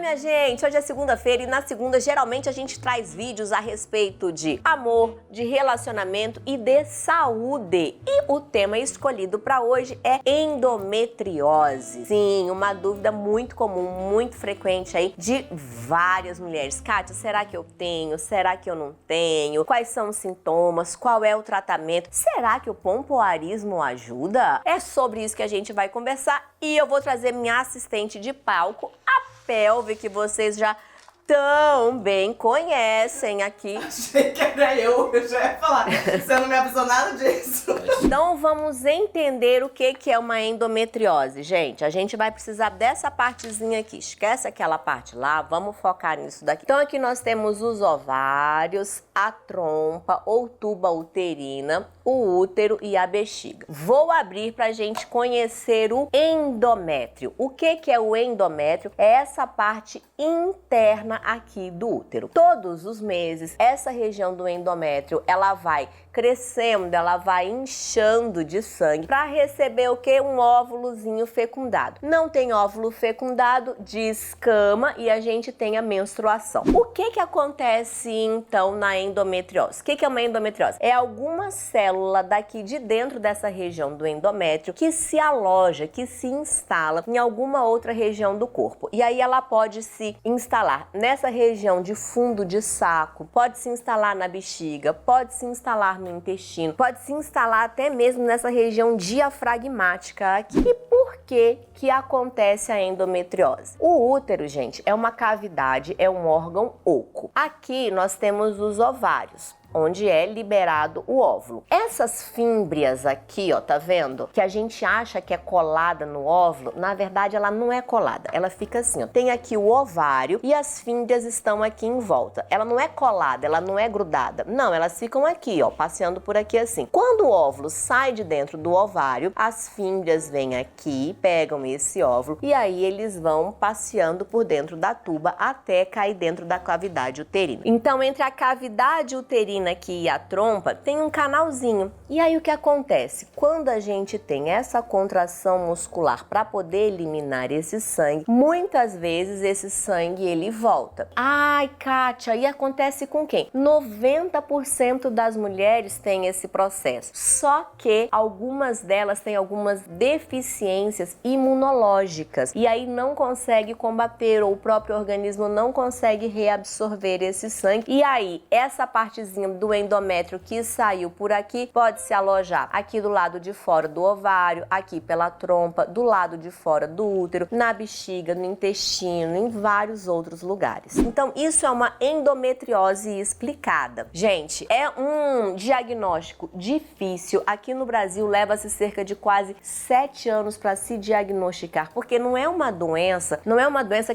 minha gente! Hoje é segunda-feira e na segunda geralmente a gente traz vídeos a respeito de amor, de relacionamento e de saúde. E o tema escolhido para hoje é endometriose. Sim, uma dúvida muito comum, muito frequente aí de várias mulheres. Kátia, será que eu tenho? Será que eu não tenho? Quais são os sintomas? Qual é o tratamento? Será que o pompoarismo ajuda? É sobre isso que a gente vai conversar e eu vou trazer minha assistente de palco, a Pelve, que vocês já tão bem conhecem aqui. Achei que era eu já ia falar. Você não me avisou nada disso. Então vamos entender o que é uma endometriose, gente. A gente vai precisar dessa partezinha aqui. Esquece aquela parte lá, vamos focar nisso daqui. Então aqui nós temos os ovários, a trompa ou tuba uterina, o útero e a bexiga. Vou abrir pra gente conhecer o endométrio. O que é o endométrio? É essa parte interna aqui do útero. Todos os meses, essa região do endométrio, ela vai crescendo, ela vai inchando de sangue para receber o que? Um óvulozinho fecundado. Não tem óvulo fecundado, descama e a gente tem a menstruação. O que acontece então na endometriose? O que é uma endometriose? É alguma célula daqui de dentro dessa região do endométrio que se aloja, que se instala em alguma outra região do corpo. E aí ela pode se instalar nessa região de fundo de saco, pode se instalar na bexiga, pode se instalar no intestino, pode se instalar até mesmo nessa região diafragmática aqui. E por que acontece a endometriose? O útero, gente, é uma cavidade, é um órgão oco. Aqui nós temos os ovários, onde é liberado o óvulo. Essas fímbrias aqui, ó, tá vendo? Que a gente acha que é colada no óvulo, na verdade ela não é colada, ela fica assim, ó. Tem aqui o ovário e as fímbrias estão aqui em volta. Ela não é colada, ela não é grudada. Não, elas ficam aqui, ó, passeando por aqui assim. Quando o óvulo sai de dentro do ovário, as fímbrias vêm aqui, pegam esse óvulo e aí eles vão passeando por dentro da tuba até cair dentro da cavidade uterina. Então, entre a cavidade uterina aqui e a trompa tem um canalzinho. E aí o que acontece? Quando a gente tem essa contração muscular para poder eliminar esse sangue, muitas vezes esse sangue ele volta. Ai, Kátia, e acontece com quem? 90% das mulheres têm esse processo. Só que algumas delas têm algumas deficiências imunológicas e aí não consegue combater ou o próprio organismo não consegue reabsorver esse sangue. E aí essa partezinha do endométrio que saiu por aqui pode se alojar aqui do lado de fora do ovário, aqui pela trompa, do lado de fora do útero, na bexiga, no intestino, em vários outros lugares. Então isso é uma endometriose explicada. Gente, é um diagnóstico difícil. Aqui no Brasil leva-se cerca de quase 7 anos para se diagnosticar, porque não é uma doença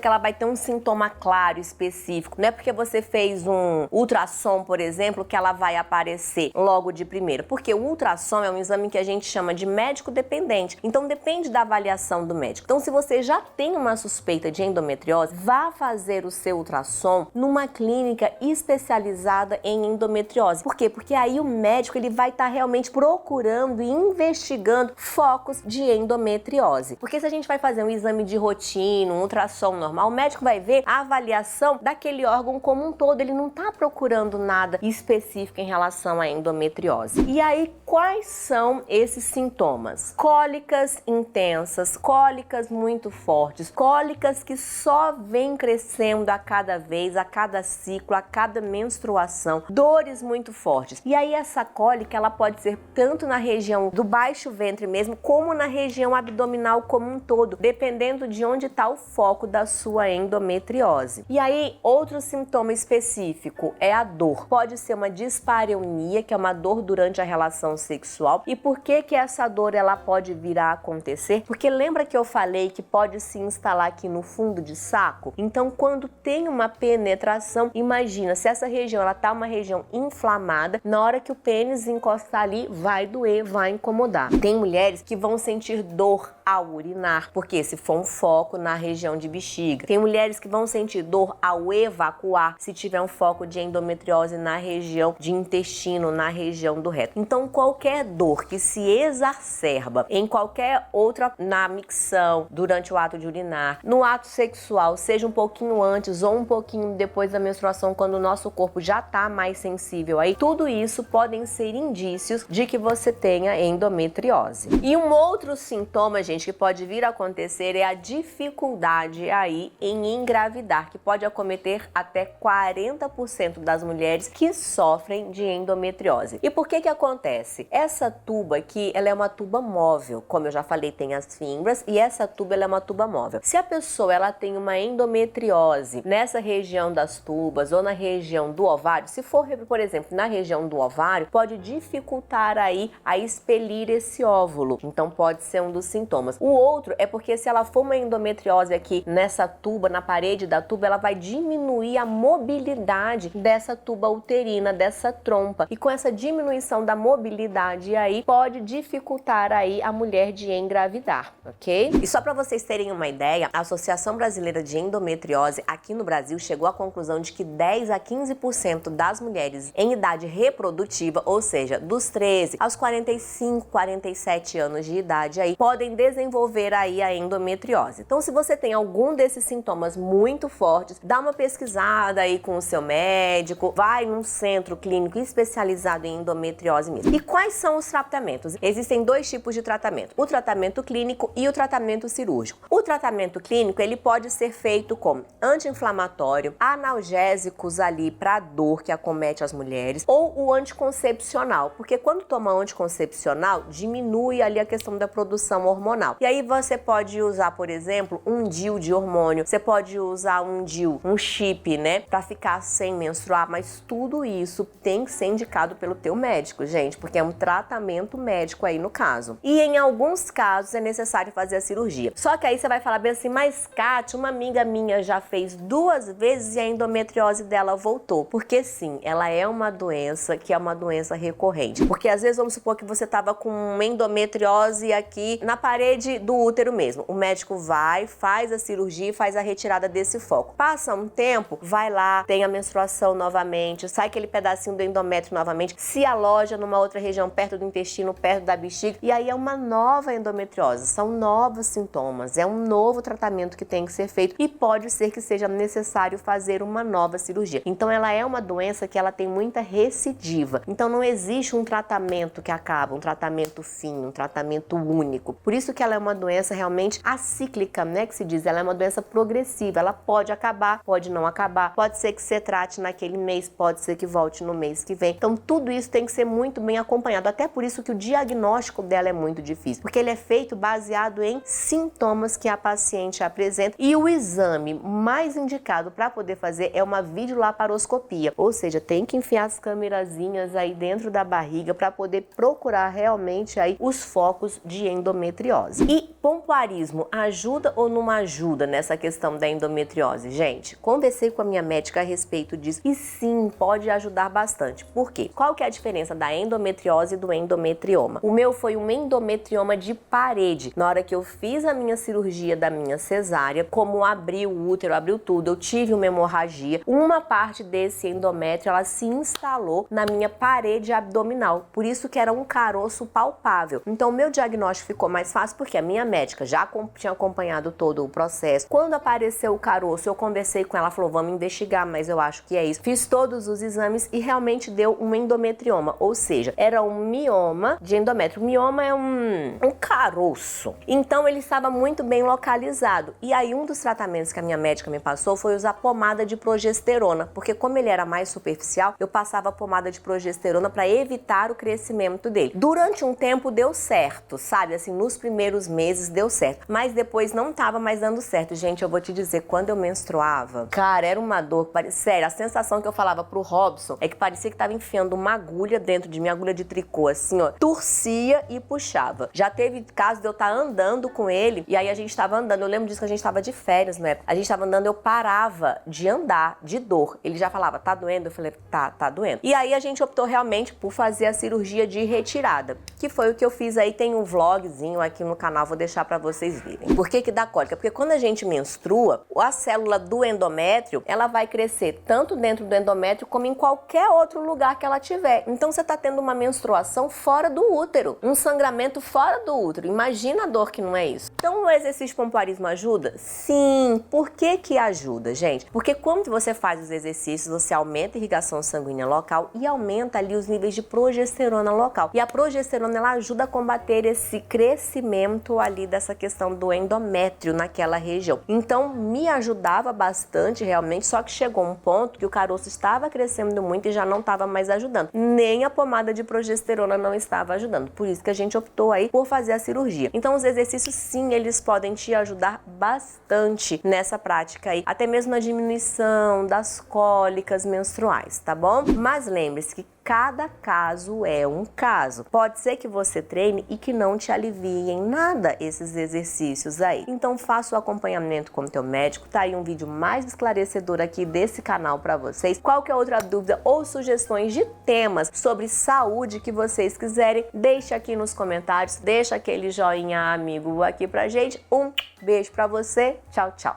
que ela vai ter um sintoma claro, específico. Não é porque você fez um ultrassom, por exemplo, que ela vai aparecer logo de primeira, porque o ultrassom é um exame que a gente chama de médico dependente, então depende da avaliação do médico. Então se você já tem uma suspeita de endometriose, vá fazer o seu ultrassom numa clínica especializada em endometriose. Por quê? Porque aí o médico ele vai estar realmente procurando e investigando focos de endometriose. Porque se a gente vai fazer um exame de rotina, um ultrassom normal, o médico vai ver a avaliação daquele órgão como um todo, ele não está procurando nada específica em relação à endometriose. E aí, quais são esses sintomas? Cólicas intensas, cólicas muito fortes, cólicas que só vêm crescendo a cada vez, a cada ciclo, a cada menstruação, dores muito fortes. E aí essa cólica, ela pode ser tanto na região do baixo ventre mesmo, como na região abdominal como um todo, dependendo de onde está o foco da sua endometriose. E aí, outro sintoma específico é a dor. Pode ser uma dispareunia, que é uma dor durante a relação sexual. E por que essa dor ela pode vir a acontecer? Porque lembra que eu falei que pode se instalar aqui no fundo de saco? Então, quando tem uma penetração, imagina, se essa região ela tá uma região inflamada, na hora que o pênis encostar ali, vai doer, vai incomodar. Tem mulheres que vão sentir dor ao urinar, porque se for um foco na região de bexiga. Tem mulheres que vão sentir dor ao evacuar, se tiver um foco de endometriose na região de intestino, na região do reto. Então, qualquer dor que se exacerba em qualquer outra, na micção, durante o ato de urinar, no ato sexual, seja um pouquinho antes ou um pouquinho depois da menstruação, quando o nosso corpo já tá mais sensível aí, tudo isso podem ser indícios de que você tenha endometriose. E um outro sintoma, gente, que pode vir a acontecer é a dificuldade aí em engravidar, que pode acometer até 40% das mulheres que sofrem de endometriose. E por que que acontece? Essa tuba aqui, ela é uma tuba móvel, como eu já falei, tem as fímbrias, e essa tuba ela é uma tuba móvel. Se a pessoa ela tem uma endometriose nessa região das tubas ou na região do ovário, se for, por exemplo, na região do ovário, pode dificultar aí a expelir esse óvulo. Então pode ser um dos sintomas. O outro é porque se ela for uma endometriose aqui nessa tuba, na parede da tuba, ela vai diminuir a mobilidade dessa tuba uterina, dessa trompa. E com essa diminuição da mobilidade aí, pode dificultar aí a mulher de engravidar, ok? E só para vocês terem uma ideia, a Associação Brasileira de Endometriose aqui no Brasil chegou à conclusão de que 10 a 15% das mulheres em idade reprodutiva, ou seja, dos 13 aos 45, 47 anos de idade aí, podem desenvolver aí a endometriose. Então, se você tem algum desses sintomas muito fortes, dá uma pesquisada aí com o seu médico, vai num centro clínico especializado em endometriose mesmo. E quais são os tratamentos? Existem dois tipos de tratamento, o tratamento clínico e o tratamento cirúrgico. O tratamento clínico, ele pode ser feito com anti-inflamatório, analgésicos ali para dor que acomete as mulheres, ou o anticoncepcional, porque quando toma anticoncepcional, diminui ali a questão da produção hormonal. E aí você pode usar, por exemplo, um DIU de hormônio, você pode usar um DIU, um chip, né, para ficar sem menstruar, mas tudo isso tem que ser indicado pelo teu médico, gente, porque é um tratamento médico aí no caso. E em alguns casos é necessário fazer a cirurgia. Só que aí você vai falar bem assim, mas Kátia, uma amiga minha já fez 2 vezes e a endometriose dela voltou. Porque sim, ela é uma doença que é uma doença recorrente. Porque às vezes vamos supor que você estava com uma endometriose aqui na parede do útero mesmo. O médico vai, faz a cirurgia e faz a retirada desse foco. Passa um tempo, vai lá, tem a menstruação novamente, sai aquele pedacinho do endométrio novamente, se aloja numa outra região perto do intestino, perto da bexiga, e aí é uma nova endometriose, são novos sintomas, é um novo tratamento que tem que ser feito e pode ser que seja necessário fazer uma nova cirurgia. Então ela é uma doença que ela tem muita recidiva, então não existe um tratamento que acaba, um tratamento fim, um tratamento único. Por isso que ela é uma doença realmente acíclica, né, que se diz, ela é uma doença progressiva, ela pode acabar, pode não acabar, pode ser que você trate naquele mês, pode ser que volte no mês que vem. Então tudo isso tem que ser muito bem acompanhado, até por isso que o diagnóstico dela é muito difícil, porque ele é feito baseado em sintomas que a paciente apresenta e o exame mais indicado para poder fazer é uma videolaparoscopia, ou seja, tem que enfiar as câmerazinhas aí dentro da barriga para poder procurar realmente aí os focos de endometriose. E pompoarismo ajuda ou não ajuda nessa questão da endometriose? Gente, conversei com a minha médica a respeito disso e sim, pode ajudar bastante. Por quê? Qual que é a diferença da endometriose e do endometrioma? O meu foi um endometrioma de parede. Na hora que eu fiz a minha cirurgia da minha cesárea, como abriu o útero, abriu tudo, eu tive uma hemorragia, uma parte desse endométrio, ela se instalou na minha parede abdominal. Por isso que era um caroço palpável. Então, o meu diagnóstico ficou mais fácil porque a minha médica já tinha acompanhado todo o processo. Quando apareceu o caroço, eu conversei com ela, falou, vamos investigar, mas eu acho que é isso. Fiz todos os exames e realmente deu um endometrioma, ou seja, era um mioma de endométrio. O mioma é um caroço. Então, ele estava muito bem localizado. E aí, um dos tratamentos que a minha médica me passou foi usar pomada de progesterona, porque como ele era mais superficial, eu passava pomada de progesterona para evitar o crescimento dele. Durante um tempo deu certo, sabe? Assim, nos primeiros meses deu certo, mas depois não tava mais dando certo. Gente, eu vou te dizer, quando eu menstruava, cara, era uma dor, sério, a sensação que eu falava pro Robson é que parecia que tava enfiando uma agulha dentro de mim, agulha de tricô, assim, ó, torcia e puxava. Já teve caso de eu estar andando com ele, e aí a gente tava andando, eu lembro disso que a gente tava de férias, né? A gente tava andando, eu parava de andar, de dor. Ele já falava, tá doendo? Eu falei, tá doendo. E aí a gente optou realmente por fazer a cirurgia de retirada, que foi o que eu fiz aí, tem um vlogzinho aqui no no canal, vou deixar pra vocês verem. Por que que dá cólica? Porque quando a gente menstrua, a célula do endométrio, ela vai crescer tanto dentro do endométrio como em qualquer outro lugar que ela tiver. Então você tá tendo uma menstruação fora do útero, um sangramento fora do útero. Imagina a dor que não é isso. Então o exercício pompoarismo ajuda? Sim. Por que que ajuda, gente? Porque quando você faz os exercícios, você aumenta a irrigação sanguínea local e aumenta ali os níveis de progesterona local. E a progesterona, ela ajuda a combater esse crescimento ali dessa questão do endométrio naquela região. Então me ajudava bastante realmente, só que chegou um ponto que o caroço estava crescendo muito e já não estava mais ajudando. Nem a pomada de progesterona não estava ajudando. Por isso que a gente optou aí por fazer a cirurgia. Então os exercícios sim, eles podem te ajudar bastante nessa prática aí, até mesmo na diminuição das cólicas menstruais, tá bom? Mas lembre-se que cada caso é um caso. Pode ser que você treine e que não te alivie em nada esses exercícios aí. Então faça o acompanhamento com o teu médico. Tá aí um vídeo mais esclarecedor aqui desse canal para vocês. Qualquer outra dúvida ou sugestões de temas sobre saúde que vocês quiserem, deixa aqui nos comentários. Deixa aquele joinha amigo aqui pra gente. Um beijo pra você. Tchau, tchau.